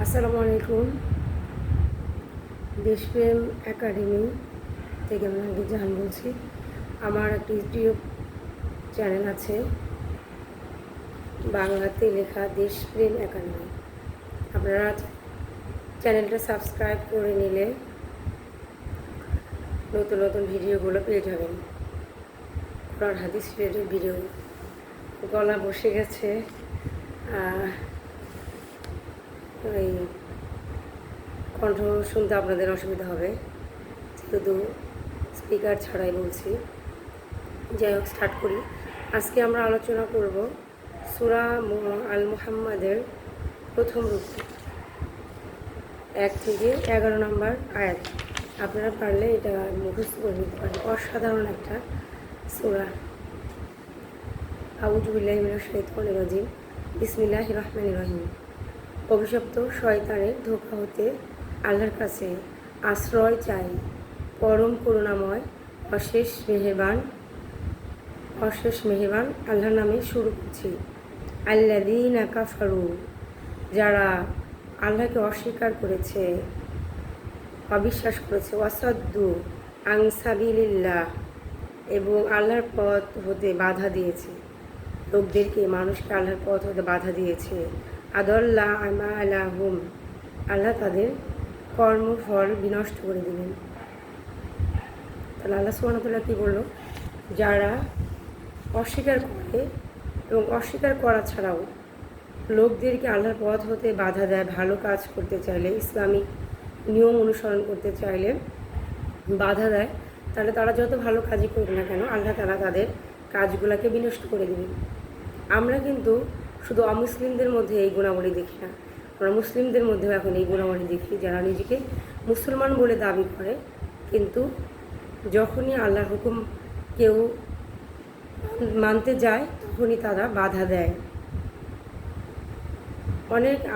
আসসালামু আলাইকুম। দেশপ্রেম একাডেমি থেকে আমি আগে জাহান বলছি। আমার একটা ইউটিউব চ্যানেল আছে, বাংলাতে লেখা দেশপ্রেম একাডেমি। আপনারা চ্যানেলটা সাবস্ক্রাইব করে নিলে নতুন নতুন ভিডিওগুলো পেয়ে যাবেন। কোরআন হাদিস রিলেটেড ভিডিও। গলা বসে গেছে, ওই কণ্ঠ শুনতে আপনাদের অসুবিধা হবে, যেহেতু স্পিকার ছাড়াই বলছি। যাই হোক, স্টার্ট করি। আজকে আমরা আলোচনা করব সূরা আল মুহাম্মাদের প্রথম রূপে 1 থেকে 11 নম্বর আয়াত। আপনারা পারলে এটা মুখস্থ করে নিতে পারেন। অসাধারণ একটা সূরা। আউযু বিল্লাহি মিনাশ শাইতানির রাজিম। বিসমিল্লাহির রহমানির রহিম। অভিশপ্ত শয়তানের ধোঁকা হতে আল্লাহর কাছে আশ্রয় চাই। পরম করুণাময় অশেষ মেহেরবান আল্লাহর নামে শুরু করছি। আল্লাযীনা কাফারু, যারা আল্লাহকে অস্বীকার করেছে, অবিশ্বাস করেছে। ওয়াসাদ্দু আন সাবিলিল্লাহ, এবং আল্লাহর পথ হতে বাধা দিয়েছে। লোকদেরকে, মানুষকে আল্লাহর পথ হতে বাধা দিয়েছে। আদাল্লা আমালাহুম, আল্লাহ তাদের কর্মফল বিনষ্ট করে দিলেন। তাহলে আল্লাহ সুবহানাহু ওয়া তাআলা কী বলল? যারা অস্বীকার করে এবং অস্বীকার করা ছাড়াও লোকদেরকে আল্লাহর পথ হতে বাধা দেয়, ভালো কাজ করতে চাইলে, ইসলামিক নিয়ম অনুসরণ করতে চাইলে বাধা দেয়, তাহলে তারা যত ভালো কাজই করুক না কেন, আল্লাহ তাআলা তাদের কাজগুলোকে বিনষ্ট করে দেবেন। আমরা কিন্তু শুধু অমুসলিমদের মধ্যে এই গুণাবলী দেখি না, আমরা মুসলিমদের মধ্যেও এখন এই গুণাবলী দেখি, যারা নিজেকে মুসলমান বলে দাবি করে, কিন্তু যখনই আল্লাহর হুকুম কেউ মানতে যায় তখনই তারা বাধা দেয়।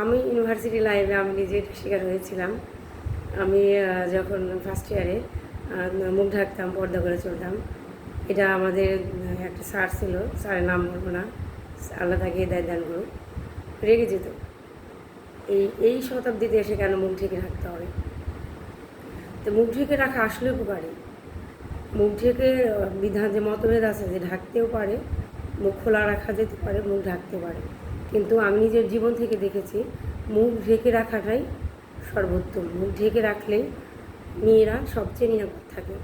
আমি ইউনিভার্সিটি লাইফে আমি নিজে শিকার হয়েছিলাম। আমি যখন ফার্স্ট ইয়ারে মুখ ঢাকতাম, পর্দা করে চলতাম। এটা আমাদের একটা স্যার ছিল, স্যারের নাম বলবো না, আল্লাহ তাকে হেদায়েত দান করুক, রেগে যেত। এই শতাব্দীতে এসে কেন মুখ ঢেকে রাখতে হবে? তো মুখ ঢেকে রাখা আসলে উপকারী। মুখ ঢেকে বিধান যে মতভেদ আছে, যে ঢাকতেও পারে, মুখ খোলা রাখা যেতে পারে, মুখ ঢাকতে পারে, কিন্তু আমি নিজের জীবন থেকে দেখেছি মুখ ঢেকে রাখাটাই সর্বোত্তম। মুখ ঢেকে রাখলেই মেয়েরা সবচেয়ে নিরাপদ থাকে।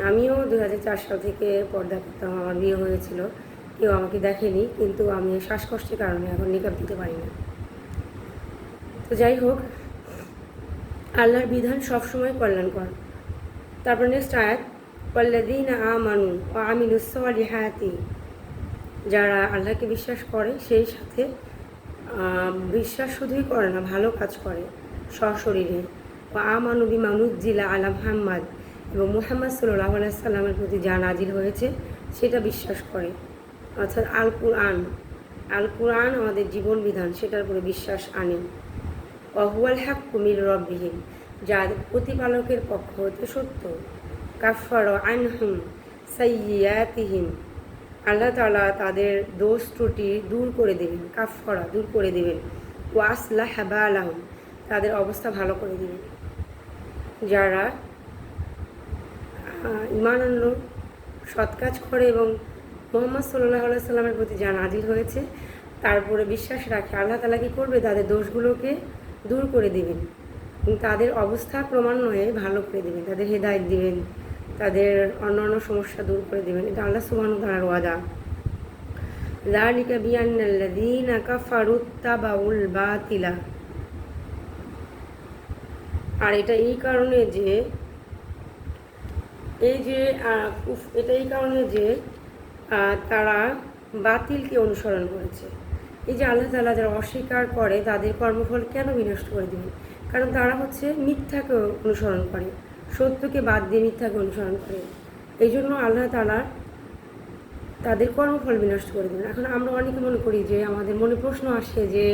আমিও 2004 সাল থেকে পর্দা করতাম। আমার বিয়ে হয়েছিল, কেউ আমাকে দেখেনি, কিন্তু আমি শ্বাসকষ্টের কারণে এখন নিকাব দিতে পারি না। তো যাই হোক, আল্লাহর বিধান সবসময় কল্যাণকর। তারপর নেক্সট আয়াত, ওয়াল্লাযীনা আমানু ওয়া আমিলুস সালিহাতি, যারা আল্লাহকে বিশ্বাস করে, সেই সাথে বিশ্বাস শুধুই করে না, ভালো কাজ করে সশরীরে। ওয়া আমানু বিমা নুজ্জিলা আলা মুহাম্মাদ, এবং মুহাম্মদ সাল্লাল্লাহু আলাইহি সাল্লামের প্রতি যা নাজিল হয়েছে সেটা বিশ্বাস করে। অর্থাৎ আল কুরআন আমাদের জীবন বিধান, সেটার উপরে বিশ্বাস আনে। ওয়া হুয়াল হাক্কু মির রাব্বিহিম, যা প্রতিপালকের পক্ষ হতে সত্য। কাফফারা আনহুম সাইয়্যাতিহিম, আল্লাহ তাআলা তাদের দোষ ত্রুটি দূর করে দেবেন। কাফফারা, দূর করে দেবেন। ওয়া আসলাহা বালাহুম, তাদের অবস্থা ভালো করে দেবেন। যারা ঈমান আনলো, সৎ কাজ করে এবং মুহাম্মদ সাল্লাল্লাহু আলাইহি সাল্লামের প্রতি যা নাজিল হয়েছে তারপরে বিশ্বাস রাখে, আল্লাহ তাআলা কী করবে? তাদের দোষগুলোকে দূর করে দেবেন এবং তাদের অবস্থা ক্রমান্বয়ে ভালো করে দেবেন, তাদের হেদায়েত দিবেন, তাদের অন্যান্য সমস্যা দূর করে দেবেন। এটা আল্লাহ সুবহানাহু ওয়া তাআলার ওয়াদা। যালিকা বিআন্নাল্লাযীনা কাফারু ইত্তাবাউল বাতিলা, আর এটা এই কারণে যে তারা বাতিলকে অনুসরণ করেছে। এই যে আল্লাহ তাআলা যারা অস্বীকার করে তাদের কর্মফল কেন বিনষ্ট করে দেবেন? কারণ তারা হচ্ছে মিথ্যাকে অনুসরণ করে, সত্যকে বাদ দিয়ে মিথ্যাকে অনুসরণ করে। এই জন্য আল্লাহ তাআলা তাদের কর্মফল বিনষ্ট করে দেবেন। এখন আমরা অনেকে মনে করি যে, আমাদের মনে প্রশ্ন আসে যে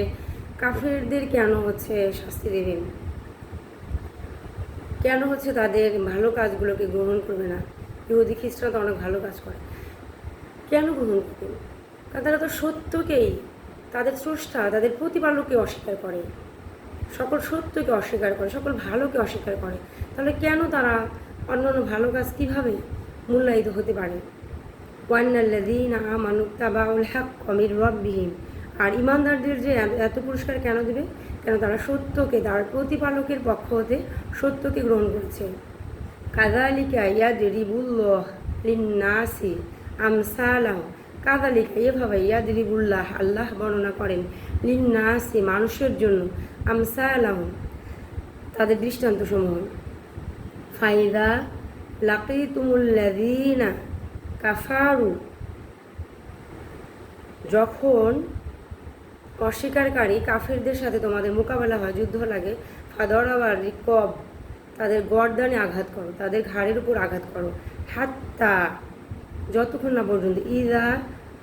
কাফেরদের কেন শাস্তি দেবেন, কেন তাদের ভালো কাজগুলোকে গ্রহণ করবে না? ইহুদি খ্রিস্টান তো অনেক ভালো কাজ করে, কেন গ্রহণ করবেন? কারণ তারা তো সত্যকেই, তাদের স্রষ্টা, তাদের প্রতিপালককে অস্বীকার করে। সকল সত্যকে অস্বীকার করে, সকল ভালোকে অস্বীকার করে, তাহলে কেন তারা অন্যান্য ভালো কাজ কীভাবে মূল্যায়িত হতে পারে? ওয়ান্নাল্লাযীনা আমানু তাবাউল হাক্কা মির রাব্বিহিম, আর ইমানদারদের যে এত পুরস্কার কেন দেবে? কেন তারা সত্যকে, তার প্রতিপালকের পক্ষ হতে সত্যকে গ্রহণ করেছে। কাযালিকা ইয়াদরিবুল্লাহু লিন-নাসি আমসালাহু, কাযালিকা এভাবে ইয়াদরিবুল্লাহ আল্লাহ বর্ণনা করেন লিন-নাসি মানুষের জন্য আমসালাহু তাদের দৃষ্টান্তসমূহ। ফাইদা লাকিতুমুল্লাযীনা কাফারু, যখন অস্বীকারী কাফেরদের সাথে তোমাদের মোকাবেলা হয়, যুদ্ধ লাগে, ফাদরাবার রিকব, তাদের গর্দানে আঘাত করো, তাদের ঘাড়ের উপর আঘাত করো, হাত্তা যতক্ষণ না পর্যন্ত, ইদা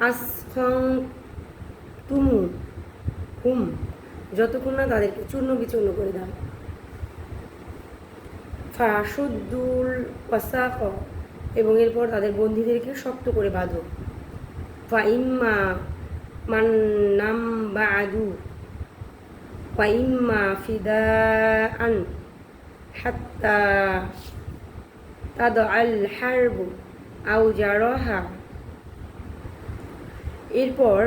আসফং তুমু হুম, যতক্ষণ না তাদেরকে চূর্ণ বিচূর্ণ করে দাও। ফাশুদ্দুল ওয়াসাক, এবং এরপর তাদের বন্দীদেরকে শক্ত করে বাঁধো। ফাইম্মা মান্নাম বাদু ফাইম্মা ফিদাআন হাত্তা তাদআল হারবু আওজারহা, এরপর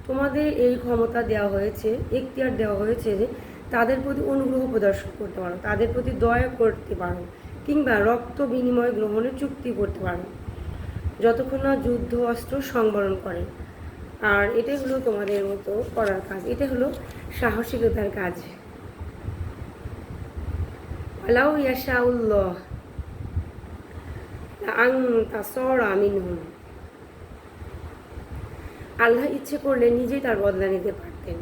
তোমাদের এই ক্ষমতা দেওয়া হয়েছে, এখতিয়ার দেওয়া হয়েছে যে তাদের প্রতি অনুগ্রহ প্রদর্শন করতে পারো, তাদের প্রতি দয়া করতে পারো, কিংবা রক্ত বিনিময় গ্রহণের চুক্তি করতে পারো, যতক্ষণ না যুদ্ধ অস্ত্র সংবরণ করে। আর এটাই হলো তোমাদের মতো করার কাজ, এটা হলো সাহসিকতার কাজ। আলাউ ইয়াশাউল্লাহ আনতাসরা মিনহুম, আল্লাহ ইচ্ছে করলে নিজেই তার বদলা নিতে পারতেন।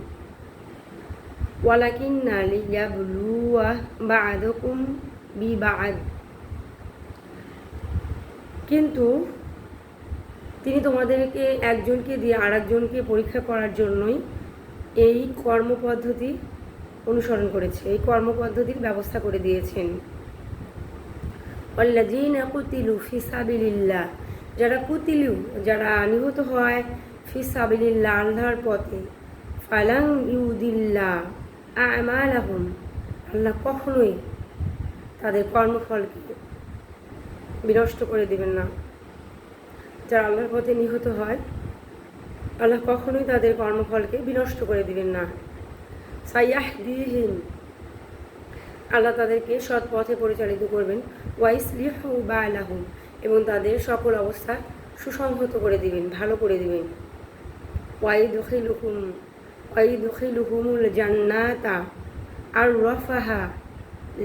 ওয়ালাকিন্না লিয়াবলুয়া বা'দাকুম বিবা'দ, কিন্তু তিনি তোমাদেরকে একজনকে দিয়ে আরেকজনকে পরীক্ষা করার জন্যই এই কর্মপদ্ধতি অনুসরণ করেছে, এই কর্মপদ্ধতির ব্যবস্থা করে দিয়েছেন। ওয়াল্লাযীনা কুতিলু ফি সাবিলিল্লাহ, যারা কুতিলু, যারা নিহত হয়, ফি সাবিলিল্লাহ আল্লাহর পথে, ফালান ইউদিল্লাহ আমালাহুম, আল্লাহ কখনোই তাদের কর্মফলকে বিনষ্ট করে দিবেন না। যারা আল্লাহর পথে নিহত হয়, আল্লাহ কখনোই তাদের কর্মফলকে বিনষ্ট করে দিবেন না। সাইয়াহদিহিম, আল্লাহ তাদেরকে সৎ পথে পরিচালিত করবেন। ওয়াইসলিহু বালাহুম, এবং তাদের সকল অবস্থা সুসংহত করে দিবেন, ভালো করে দিবেন। ওয়াইদখিলুহুমুল জান্নাতা আর রফাহা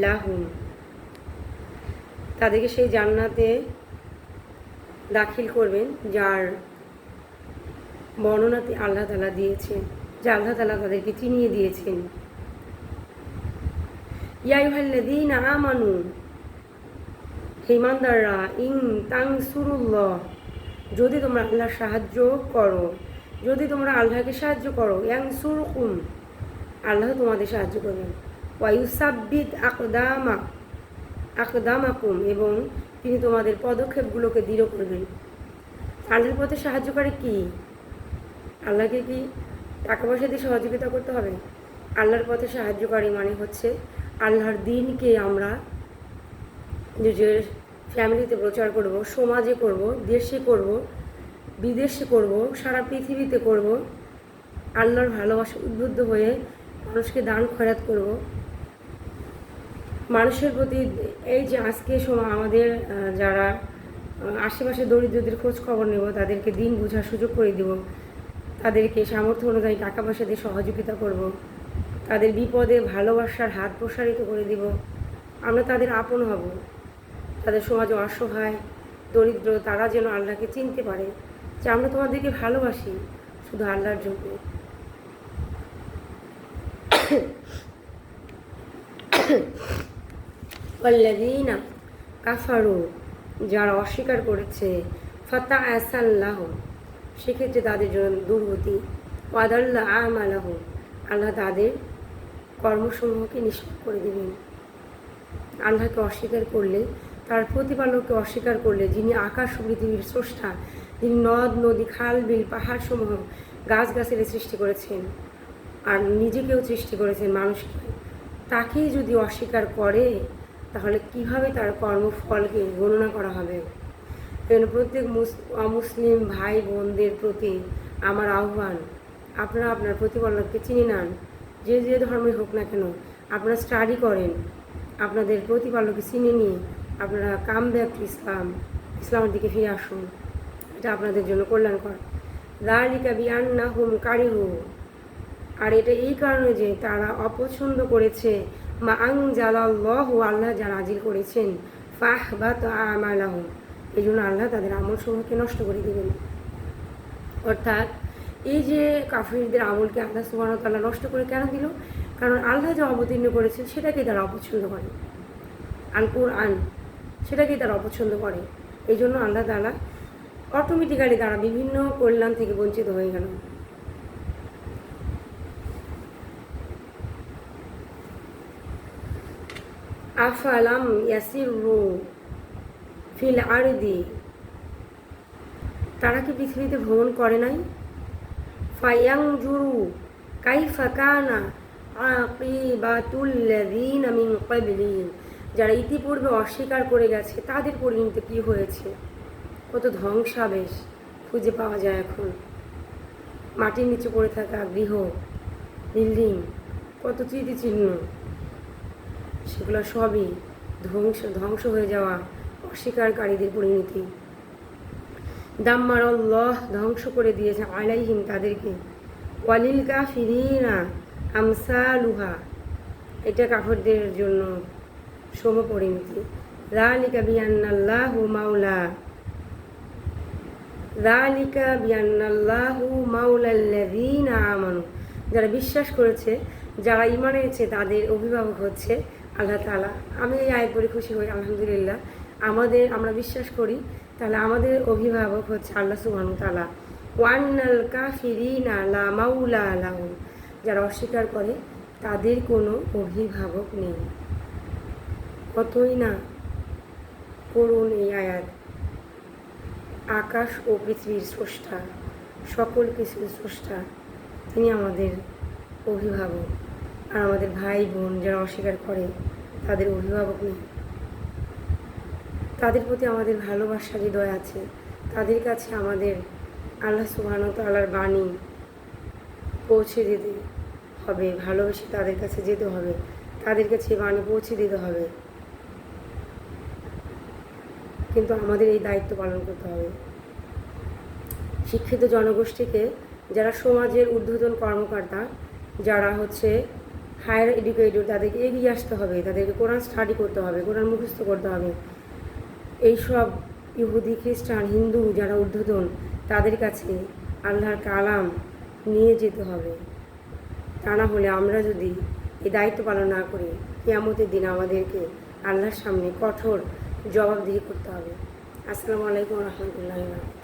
লাহুম, তাদেরকে সেই জান্নাতে দাখিল করবেন যার বর্ণনাতে আল্লাহ তাআলা দিয়েছেন, যা আল্লাহ তাআলা তাদেরকে চিনিয়ে দিয়েছেন। ইয়া আইয়ুহাল্লাযীনা আমানু, হে ঈমানদাররা, ইন তানসুরুল্লাহ, যদি তোমরা আল্লাহর সাহায্য করো, যদি তোমরা আল্লাহকে সাহায্য করো, ইয়ানসুরকুম, আল্লাহ তোমাদের সাহায্য করবেন। ওয়া ইউসাব্বিত আকদামাকুম, এবং তিনি তোমাদের পদক্ষেপগুলোকে দৃঢ় করবেন। আল্লাহর পথে সাহায্য করে কি? আল্লাহকে কি টাকা পয়সা দিয়ে সহযোগিতা করতে হবে? আল্লাহর পথে সাহায্যকারী মানে হচ্ছে আল্লাহর দ্বীনকে আমরা নিজের ফ্যামিলিতে প্রচার করব, সমাজে করব, দেশে করব, বিদেশে করব, সারা পৃথিবীতে করব, আল্লাহর ভালোবাসা উদ্বুদ্ধ হয়ে মানুষকে দান খয়রাত করব, মানুষের প্রতি। এই যে আজকে সময় আমাদের যারা আশেপাশে দরিদ্রদের খোঁজ খবর নেব, তাদেরকে দিন বোঝার সুযোগ করে দেব, তাদেরকে সামর্থ্য অনুযায়ী টাকা পয়সা দিয়ে সহযোগিতা করব, তাদের বিপদে ভালোবাসার হাত প্রসারিত করে দিব, আমরা তাদের আপন হব। তাদের সমাজে অসহায় দরিদ্র তারা যেন আল্লাহকে চিনতে পারে যে আমরা তোমাদেরকে ভালোবাসি শুধু আল্লাহর জন্য। ওয়াল্লাযীনা কাফারু, যারা অস্বীকার করেছে, ফাতাআসাল্লাহু, সেক্ষেত্রে তাদের জন্য দুর্গতি। ওয়াদাল্লা আমালাহু, আল্লাহ তাদের কর্মসমূহকে নিষ্ফল করে দেবেন। আল্লাহকে অস্বীকার করলে, তার প্রতিপালককে অস্বীকার করলে, যিনি আকাশ ও পৃথিবীর স্রষ্টা, যিনি নদ নদী খাল বিল পাহাড়সমূহ গাছগাছালি সৃষ্টি করেছেন আর নিজেকেও সৃষ্টি করেছেন মানুষকে, তাকেই যদি অস্বীকার করে তাহলে কিভাবে তার কর্মফলকে গণনা করা হবে? কেন প্রত্যেক অমুসলিম ভাই বোনদের প্রতি আমার আহ্বান, আপনারা আপনার প্রতিপালককে চিনে নেন। যে যে ধর্মেই হোক না কেন, আপনারা স্টাডি করেন, আপনাদের প্রতিপালককে চিনে নিয়ে আপনারা কাম ব্যাক টু ইসলামের দিকে ফিরে আসুন। এটা আপনাদের জন্য কল্যাণকর। যালিকা বিআন্নাহুম কারিহু, আর এটা এই কারণে যে তারা অপছন্দ করেছে মা আনজালাল্লাহু, আল্লাহ যা নাজিল করেছেন, ফাহবাতা আমালাহুম, এই জন্য আল্লাহ তাদের আমল সমূহকে নষ্ট করে দেবেন। অর্থাৎ এই যে কাফিরদের আমলকে আল্লাহ সুবহানাহু ওয়া তাআলা নষ্ট করে কেন দিল? কারণ আল্লাহ যা অবতীর্ণ করেছেন সেটাকেই তারা অপছন্দ করে, আল কুরআন, সেটাকেই তারা অপছন্দ করে। এই জন্য আল্লাহ তাআলা অটোমেটিক্যালি তারা বিভিন্ন কল্যাণ থেকে বঞ্চিত হয়ে গেল। আফালাম ইয়াসিরু ফিল আরদি, তারা কি পৃথিবীতে ভ্রমণ করে নাই? ফায়ানজুরু কাইফা কানা আকিবাতুল্লাযীনা মিন ক্বাবলিহিম, যারা ইতিপূর্বে অস্বীকার করে গেছে তাদের পরিণতি কী হয়েছে। কত ধ্বংসাবেশ খুঁজে পাওয়া যায় এখন। মাটির নিচে পড়ে থাকা গৃহ, বিল্ডিং, কত স্মৃতিচিহ্ন, সেগুলো সবই ধ্বংস হয়ে যাওয়া অস্বীকারীদের পরিণতি। দাম্মারাল্লাহ, ধ্বংস করে দিয়েছে, আলাইহিম, তাদেরকে, ওয়ালিল কাফিরিনা আমসালুহা, এটা কাফেরদের জন্য সমপরিণতি। যালিকা বিআন্নাল্লাহু মাওলা, যালিকা বিআন্নাল্লাহু মাওলাল্লাযীনা আমানু, যারা বিশ্বাস করেছে, যারা ঈমান এনেছে তাদের অভিভাবক হচ্ছে আল্লাহ তাআলা। আমি এই আয়াত পড়ে খুশি হই, আলহামদুলিল্লাহ। আমরা বিশ্বাস করি, তাহলে আমাদের অভিভাবক হচ্ছে আল্লাহ সুবহানাহু ওয়া তাআলা। ওয়ান্নাল কাফিরিনা লা মাওলা লাহুম, যারা অস্বীকার করে তাদের কোনো অভিভাবক নেই। কতই না করুন এই আয়াত। আকাশ ও পৃথিবীর স্রষ্টা, সকল কিছুর স্রষ্টা, তিনি আমাদের অভিভাবক। আর আমাদের ভাই বোন যারা অস্বীকার করে তাদের অভিভাবক নেই। তাদের প্রতি আমাদের ভালোবাসা হৃদয় আছে, তাদের কাছে আমাদের আল্লাহ সুবহানাহু ওয়া তাআলার বাণী পৌঁছে দিতে হবে, ভালোবেসে তাদের কাছে যেতে হবে, তাদের কাছে বাণী পৌঁছে দিতে হবে। কিন্তু আমাদের এই দায়িত্ব পালন করতে হবে। শিক্ষিত জনগোষ্ঠীকে, যারা সমাজের ঊর্ধ্বতন কর্মকর্তা, যারা হচ্ছে হায়ার এডুকেটেড, তাদেরকে এগিয়ে আসতে হবে, তাদেরকে কোরআন স্টাডি করতে হবে, কোরআন মুখস্থ করতে হবে। এইসব ইহুদি, খ্রিস্টান, হিন্দু যারা ঊর্ধ্বতন, তাদের কাছে আল্লাহর কালাম নিয়ে যেতে হবে। তা না হলে আমরা যদি এই দায়িত্ব পালন না করি, কিয়ামতের দিন আমাদেরকে আল্লাহর সামনে কঠোর জবাবদিহি করতে হবে। আসসালামু আলাইকুম ওয়া রাহমাতুল্লাহি ওয়া বারাকাতুহু।